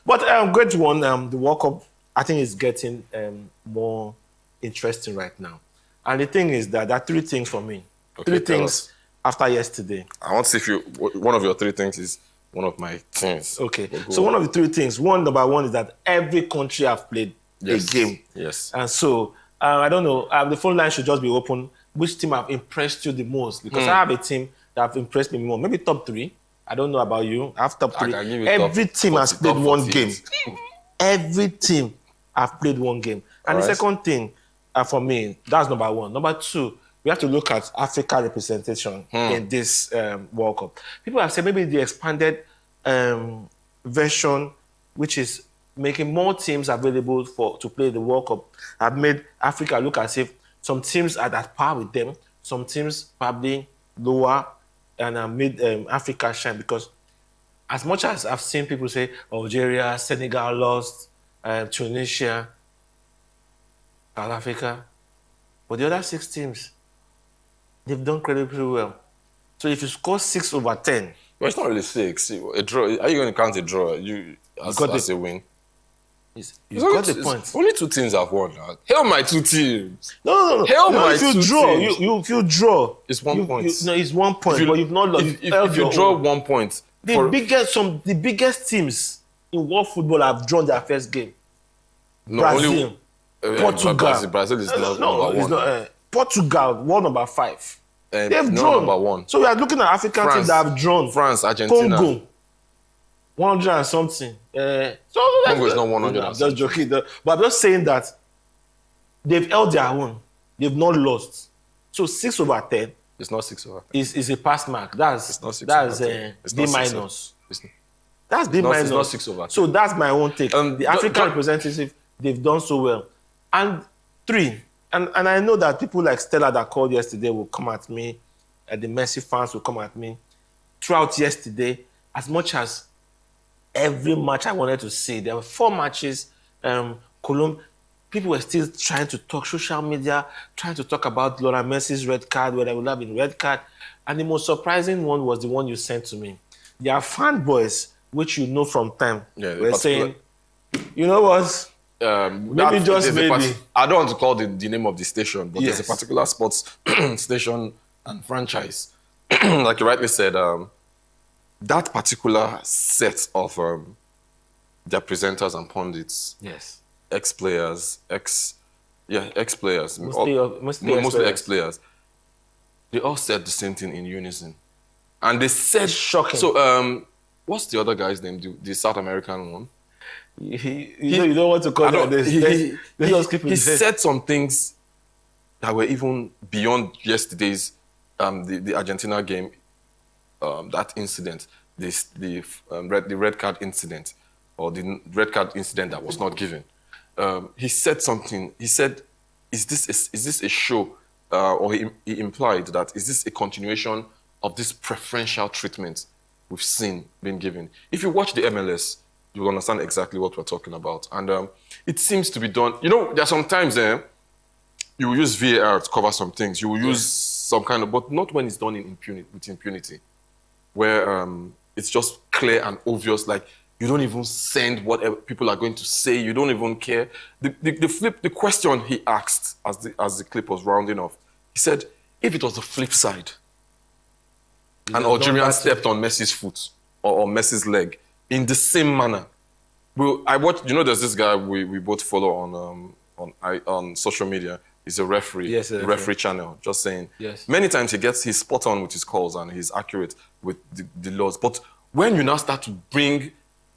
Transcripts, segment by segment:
But great one. The World Cup, I think, is getting more interesting right now. And the thing is that there are three things for me. Okay, Three tell things us. after yesterday. I want to see if one of your three things is one of my things. Okay. But go So on. one of the three things. Number one is that every country have played Yes. a game. Yes. And so I don't know. The phone line should just be open. Which team have impressed you the most? Because I have a team that have impressed me more. Maybe top three. I don't know about you. I have top I three. can give you Every top team 40, has played top one 48. game. Every team have played one game. And All the right. second thing for me, that's number one. Number two, we have to look at Africa representation in this World Cup. People have said maybe the expanded version, which is making more teams available to play the World Cup, have made Africa look as if some teams are at par with them, some teams probably lower, and made Africa shine. Because as much as I've seen people say Algeria, Senegal lost, Tunisia, South Africa, but the other 6 teams, they've done incredibly well. So if you score 6 over 10, Well, it's not really 6. A draw. Are you going to count a draw? As a win? you got the point. Only 2 teams have won now. Hail my 2 teams. No. Hail my if you 2 draw, teams. if you draw, It's 1 point. it's 1 point, but you've not lost. If you draw 1 point, the biggest teams in world football have drawn their first game. Brazil, Portugal. Brazil is not no, number it's 1. not. Portugal, world number 5. They've not drawn. number 1. So we are looking at African teams that have drawn. France, Argentina. Congo, 100 and something. Congo is not 100 and I'm just joking. But I'm just saying that they've held their own. They've not lost. So 6 over 10 It's not 6 over 10. is a pass mark. That's not 6 that's over 10. It's B not 6 minus. It's- That's B minus. It's not 6 over 10. So that's my own take. The African John- representative, they've done so well. And 3, and I know that people like Stella that called yesterday will come at me, the Messi fans will come at me. Throughout yesterday, as much as every match I wanted to see, there were 4 matches. People were still trying to talk social media, trying to talk about Lionel Messi's red card, whether it would have been red card. And the most surprising one was the one you sent to me. There are fanboys, which you know from time, were saying, you know what? Maybe just maybe. I don't want to call the name of the station, but Yes. there's a particular sports station and franchise. Like you rightly said, that particular set of their presenters and pundits, Yes. ex-players, Mostly ex-players, they all said the same thing in unison. And they said... Shocking. So, what's the other guy's name? The South American one? You don't want to call that this. He said some things that were even beyond yesterday's the Argentina game, that incident, the red card incident, or the red card incident that was not given. He said something. He said, "Is this a show?" Or he implied that, is this a continuation of this preferential treatment we've seen being given? If you watch the MLS, you will understand exactly what we're talking about. And it seems to be done. You know, there are some times you will use VAR to cover some things. You will use some kind of, but not when it's done with impunity, where it's just clear and obvious. Like, you don't even send whatever people are going to say. You don't even care. The question he asked as the clip was rounding off, he said, if it was the flip side, an Algerian stepped on Messi's foot or Messi's leg in the same manner. Well, I watched. You know, there's this guy we both follow on social media. He's a referee. Yes, the referee channel. Just saying. Yes. Many times he's spot on with his calls and he's accurate with the laws. But when you now start to bring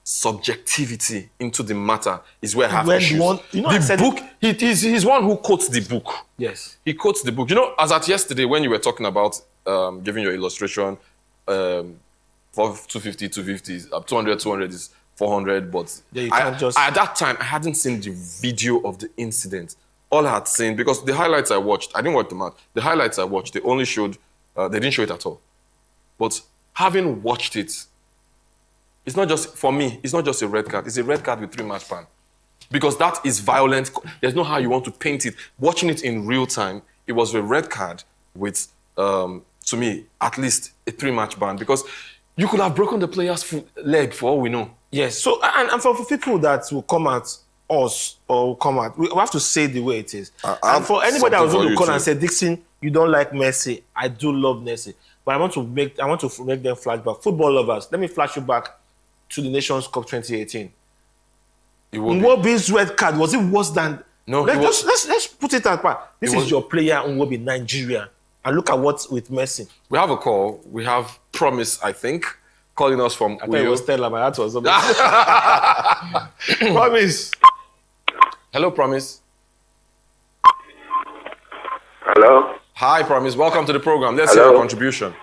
subjectivity into the matter, is where I have issues. He's one who quotes the book. Yes. He quotes the book. You know, as at yesterday when you were talking about giving your illustration, for 250, 200, 200 is 400, but you can't at that time, I hadn't seen the video of the incident. All I had seen, because the highlights I watched, I didn't watch the match. The highlights I watched, they only showed, they didn't show it at all. But having watched it, it's not just, for me, it's not just a red card. It's a red card with 3-match ban. Because that is violent. There's no how you want to paint it. Watching it in real time, it was a red card with, to me, at least a 3-match ban. Because you could have broken the player's leg for all we know. Yes. So, and for people that will come at us or will come at, we have to say the way it is. I And have for anybody that was something going for to you call too. and say, Dixon, you don't like Messi. I do love Messi, but I want to make them flashback. Football lovers, let me flash you back to the Nations Cup 2018. Nwobi's red card, was it worse than? No, let's put it apart. This is was- your player Nwobi, Nigeria, and look at what's with Messi. We have a call. We have Promise, I think, calling us from I thought it was Uyo. Stella, but that was Promise. Hello, Promise. Hello. Hi, Promise. Welcome to the program. Let's hear Hello. your contribution.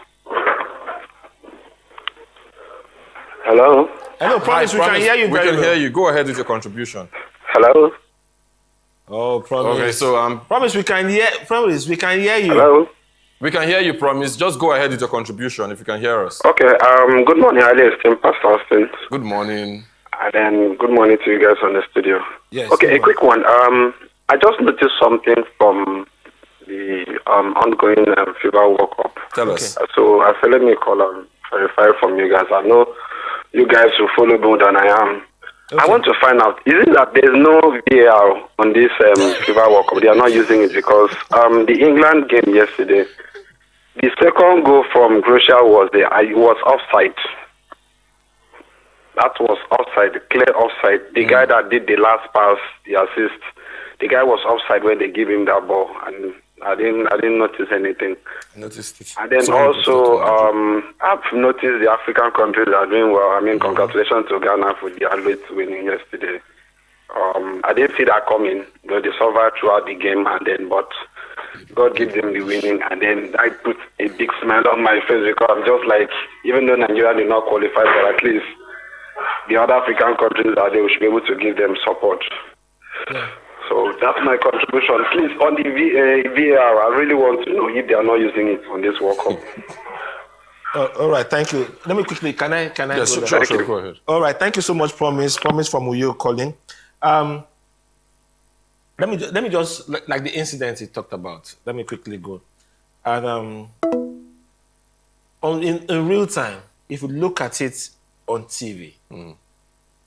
Hello. Hello, Promise. Hi, We can hear you We very can well. hear you. Go ahead with your contribution. Hello. Oh, Promise. Okay, so Promise, we can hear. Promise, we can hear you. Hello. we can hear you, Promise. Just go ahead with your contribution if you can hear us. Okay. Good morning, highly esteemed Pastor Austin, Good morning. and then good morning to you guys on the studio. Yes. Okay, a quick one. I just noticed something from the ongoing FIBA World Cup. Tell us. So I feel let me call and verify from you guys. I know you guys will follow more than I am. I want to find out, is it that there's no VAR on this FIBA World Cup? They are not using it because the England game yesterday, the second goal from Croatia was offside. That was offside, clear offside. The guy that did the last pass, the assist, the guy was offside when they gave him that ball, and I didn't notice anything. I noticed it. And then Someone also, posted it. I've noticed the African countries are doing well. I mean, congratulations to Ghana for the athletes winning yesterday. I didn't see that coming. They suffered throughout the game, and then but God gave them the winning, and then I put a big smile on my face because I'm just like, even though Nigeria did not qualify, but at least the other African countries that we should be able to give them support. Yeah. So that's my contribution. Please, on the VAR, I really want to know if they are not using it on this World Cup. All right, thank you. Let me quickly, can I Yes, go there? sure, go ahead. All right, thank you so much, Promise. Promise from Uyo calling. Let me just, like the incident he talked about, let me quickly go. And in real time, if you look at it on TV,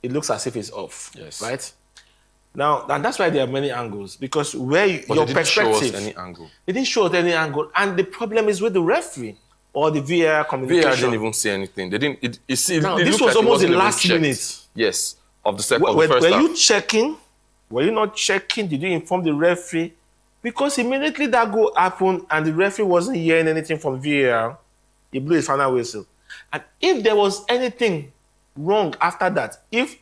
it looks as if it's off. Yes. Right? Now, and that's why there are many angles, because where But your they didn't show perspective, us any angle. they didn't show us any angle, and the problem is with the referee or the VAR communication. VAR didn't even say anything. They didn't. Now, It this looked was like it almost wasn't the even last checked. minute. Yes, of the second, Were, of the first were half. you checking? Were you not checking? Did you inform the referee? Because immediately that goal happened and the referee wasn't hearing anything from VAR, he blew his final whistle. And if there was anything wrong after that, if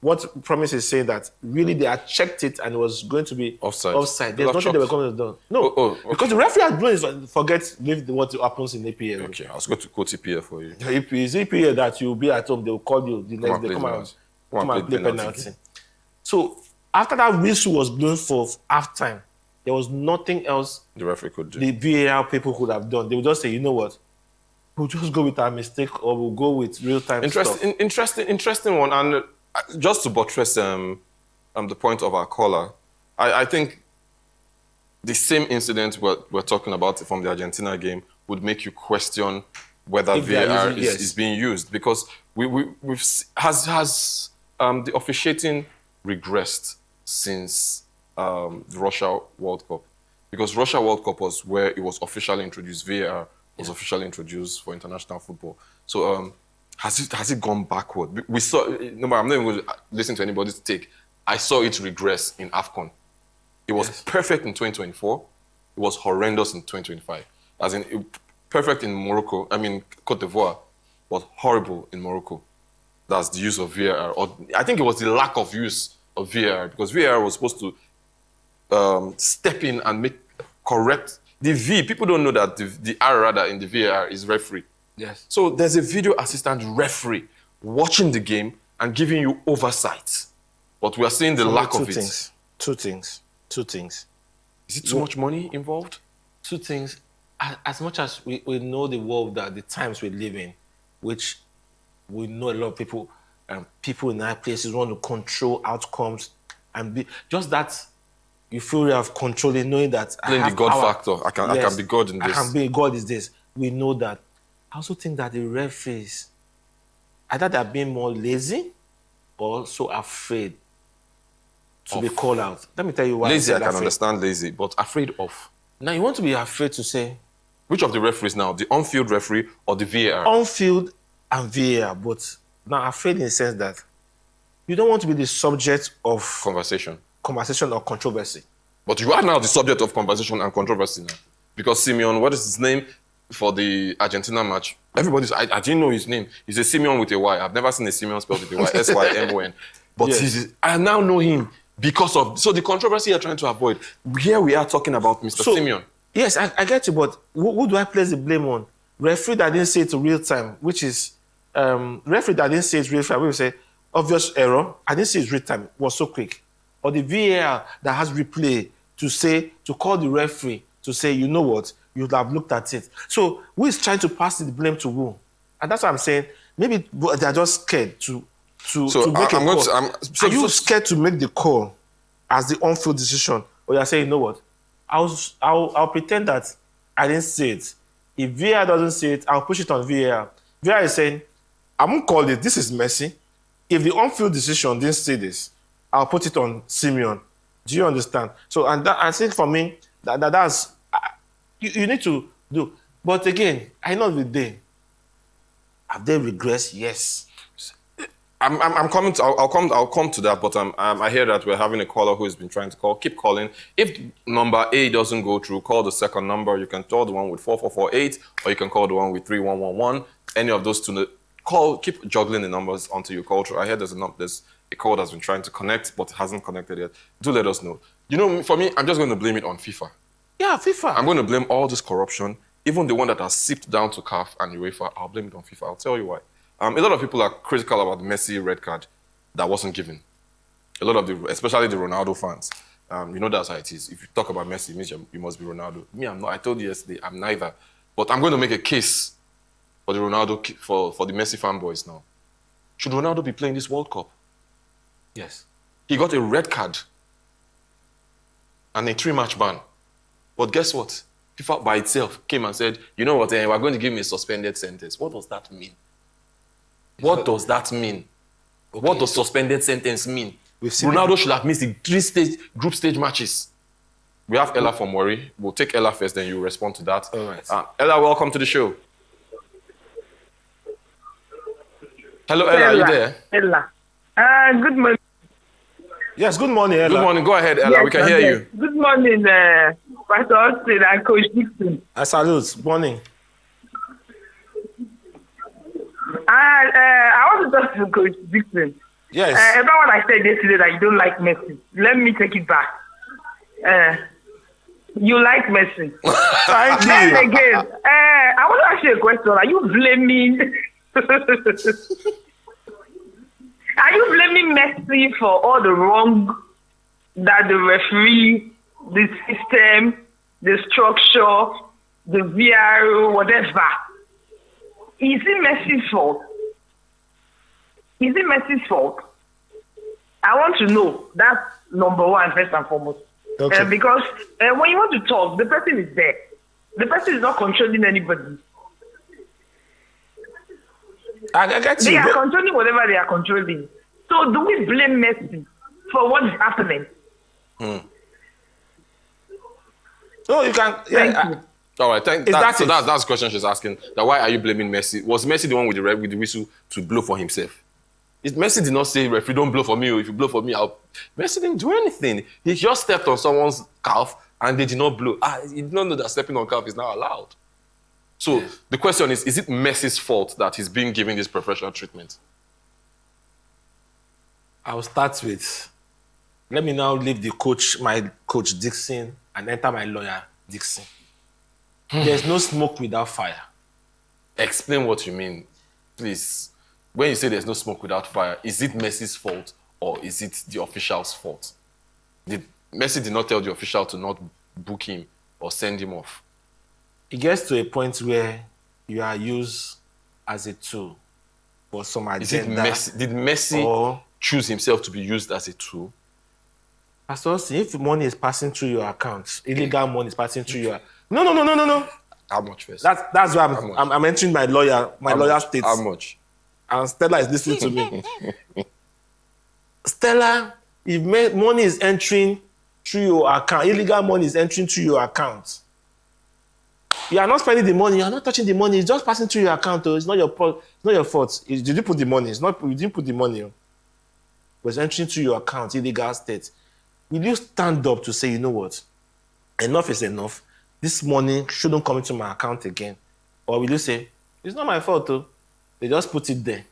what Promise is saying that really they had checked it and it was going to be Offside. there's nothing they were Shocked. going to do. No, Okay. because the referee had blown his, forget leave what happens in APL. Okay, I was going to quote EPL for you. If it's APL that you'll be at home, they will call you the next day. Come and play penalty. So after that whistle was blown for halftime, there was nothing else The referee could do. the VAR people could have done. They would just say, you know what, we'll just go with our mistake or we'll go with real-time stuff. Interesting one. And just to buttress the point of our caller, I think the same incident we're talking about from the Argentina game would make you question whether If they are VAR using- yes. is being used, because has the officiating regressed since the Russia World Cup? Because Russia World Cup was where it was officially introduced. VAR was officially introduced for international football. So has it gone backward? We saw. No, I'm not even going to listen to anybody's take. I saw it regress in AFCON. It was perfect in 2024. It was horrendous in 2025. As in, perfect in Morocco. I mean, Cote d'Ivoire was horrible in Morocco. That's the use of VAR. Or I think it was the lack of use of VAR, because VAR was supposed to step in and correct the V. People don't know that the R rather in the VAR is referee. Yes. So there's a video assistant referee watching the game and giving you oversight. But we are seeing the lack of it. Two things. Is it too much money involved? Two things. As much as we know the world, that the times we live in, which we know a lot of people in high places want to control outcomes and be just that euphoria of controlling, knowing that Playing the God factor. I can be God in this. I can be God is this. We know that. I also think that the referees, either they're being more lazy or so afraid to be called out? Let me tell you why. Lazy, I can afraid. understand lazy, but afraid of. Now you want to be afraid to say Which of the referees now? The on-field referee or the VAR? on-field and VAR, but now afraid in the sense that you don't want to be the subject of Conversation. or controversy. But you are now the subject of conversation and controversy now. Because Simeon, what is his name for the Argentina match? I didn't know his name. He's a Simeon with a Y. I've never seen a Simeon spelled with a Y. Symon. But Yes. I now know him because of... So the controversy you're trying to avoid. Here we are talking about Mr. Simeon. Yes, I get you, but who do I place the blame on? Referee that didn't say it in real time, which is... referee that didn't say it real time, we will say, obvious error, I didn't say it's real time, it was so quick. Or the VAR that has replay to call the referee to say, you know what, you would have looked at it. So who is trying to pass the blame to who? And that's what I'm saying. Maybe they're just scared to make a call. Are you scared to make the call as the on-field decision? Or you're saying, you know what, I'll pretend that I didn't say it. If VAR doesn't say it, I'll push it on VAR. VAR is saying, I won't call it, this is messy. If the on-field decision didn't say this, I'll put it on Simeon. Do you understand? So, and I think for me, that's you need to do. But again, I know the day. Have they regressed? Yes. I'm coming to, I'll come to that, but I hear that we're having a caller who has been trying to call. Keep calling. If number A doesn't go through, call the second number. You can call the one with 4448, or you can call the one with 3111. Any of those two. Keep juggling the numbers until you call through. I hear there's a call that's been trying to connect, but hasn't connected yet. Do let us know. You know, for me, I'm just going to blame it on FIFA. Yeah, FIFA. I'm going to blame all this corruption, even the one that has seeped down to CAF and UEFA. I'll blame it on FIFA. I'll tell you why. A lot of people are critical about the Messi red card that wasn't given. A lot of especially the Ronaldo fans. You know that's how it is. If you talk about Messi, it means you must be Ronaldo. Me, I'm not. I told you yesterday, I'm neither. But I'm going to make a case for the Ronaldo, for the Messi fanboys now. Should Ronaldo be playing this World Cup? Yes. He got a red card and a 3-match ban. But guess what? FIFA by itself came and said, you know what, we're going to give him a suspended sentence. What does that mean? What does that mean? Okay. What does suspended sentence mean? Ronaldo should have missed the group stage matches. We have Ella from Worry. We'll take Ella first, then you respond to that. All right. Ella, welcome to the show. Hello, Ella, are you there? Ella. Good morning. Yes, good morning, Ella. Good morning. Go ahead, Ella. Yes, we can hear you. Good morning, Pastor Austin and Coach Dixon. I salute. Morning. I want to talk to Coach Dixon. Yes. About what I said yesterday that you don't like Messi. Let me take it back. You like Messi. Thank Then you. again, I want to ask you a question. Are you blaming... Are you blaming Messi for all the wrong that the referee, the system, the structure, the VR, whatever? Is it Messi's fault? Is it Messi's fault? I want to know. That's number one, first and foremost. Okay. Because when you want to talk, the person is there. The person is not controlling anybody. I get you. They are controlling whatever they are controlling. So do we blame Messi for what is happening? No, you can. Thank Yeah, you. All right, That's that's it. the question she's asking. That why are you blaming Messi? Was Messi the one with the whistle to blow for himself? Messi did not say, referee, don't blow for me, or if you blow for me, Messi didn't do anything. He just stepped on someone's calf and they did not blow. He did not know that stepping on calf is not allowed. So the question is it Messi's fault that he's being given this preferential treatment? I'll start with, let me now leave my coach Dixon and enter my lawyer Dixon. There's no smoke without fire. Explain what you mean, please. When you say there's no smoke without fire, is it Messi's fault or is it the official's fault? Messi did not tell the official to not book him or send him off. It gets to a point where you are used as a tool for some agenda. Did Messi choose himself to be used as a tool? Pastor Austin, if money is passing through your account, illegal money is passing through your... No. How much first? That's why I'm entering my lawyer state. How much? And Stella is listening to me. Stella, if money is entering through your account, illegal money is entering through your account. You are not spending the money, you are not touching the money, it's just passing through your account. It's not your fault. It's not your fault. Did you put the money? It's not, you didn't put the money. It was entering through your account, illegal state. Will you stand up to say, you know what? Enough is enough. This money shouldn't come into my account again. Or will you say, it's not my fault, though. They just put it there.